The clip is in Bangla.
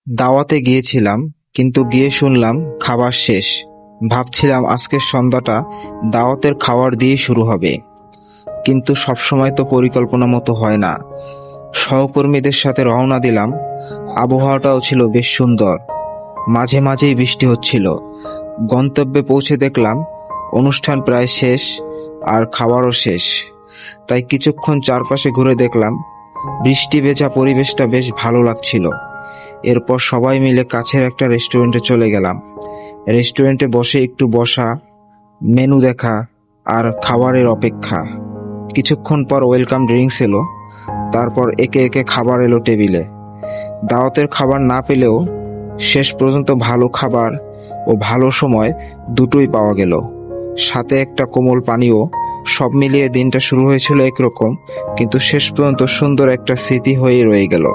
দাওয়াতে গিয়েছিলাম, কিন্তু গিয়ে শুনলাম খাবার শেষ। ভাবছিলাম আজকের সন্ধ্যাটা দাওয়াতের খাবার দিয়ে শুরু হবে, কিন্তু সবসময় তো পরিকল্পনা মতো হয় না। সহকর্মীদের সাথে রওনা দিলাম। আবহাওয়াটাও ছিল বেশ সুন্দর, মাঝে মাঝেই বৃষ্টি হচ্ছিল। গন্তব্যে পৌঁছে দেখলাম অনুষ্ঠান প্রায় শেষ, আর খাবারও শেষ। তাই কিছুক্ষণ চারপাশে ঘুরে দেখলাম। বৃষ্টি ভেজা পরিবেশটা বেশ ভালো লাগছিল। এরপর সবাই মিলে কাছের একটা রেস্টুরেন্টে চলে গেলাম। রেস্টুরেন্টে বসে একটু বসা, মেনু দেখা, আর খাবারের অপেক্ষা। কিছুক্ষণ পর ওয়েলকাম ড্রিঙ্কস এলো। তারপর একে একে খাবার এলো টেবিলে। দাওয়াতের খাবার না পেলেও শেষ পর্যন্ত ভালো খাবার ও ভালো সময় দুটোই পাওয়া গেল, সাথে একটা কোমল পানীয়। সব মিলিয়ে দিনটা শুরু হয়েছিল একরকম, কিন্তু শেষ পর্যন্ত সুন্দর একটা স্মৃতি হয়ে রয়ে গেল।